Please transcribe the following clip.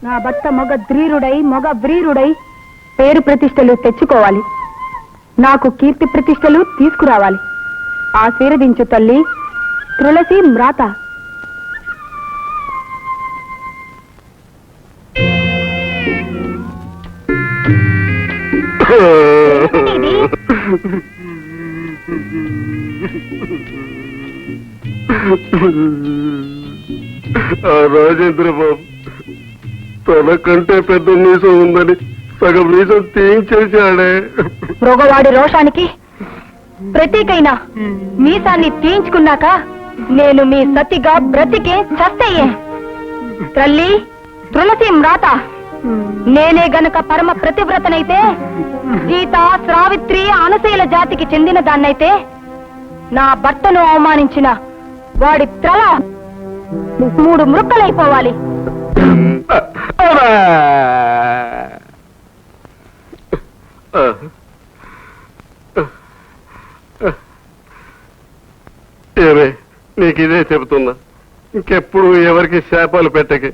నా భర్త మగ ధీరుడై మగ వీరుడై పేరు ప్రతిష్టలు తెచ్చుకోవాలి. నాకు కీర్తి ప్రతిష్టలు తీసుకురావాలి. ఆశీర్వదించు తల్లి తులసి మ్రాత. రాజేంద్ర బాబు తనకంటే పెద్ద మీసం ఉందని సగం మీసం తీయించేశాడే. మృగవాడి రోషానికి ప్రతీకైనా మీసాన్ని తీయించుకున్నాక నేను మీ సతిగా బ్రతికే చస్తయ్యే. తల్లి తులసి మ్రాత, నేనే గనక పరమ ప్రతివ్రతనైతే, సీత సావిత్రి అనశీల జాతికి చెందిన దాన్నైతే, నా భర్తను అవమానించిన వాడి తల 3 ముక్కలైపోవాలి. నీకు ఇదే చెబుతున్నా, ఇంకెప్పుడు ఎవరికి శాపాలు పెట్టకే.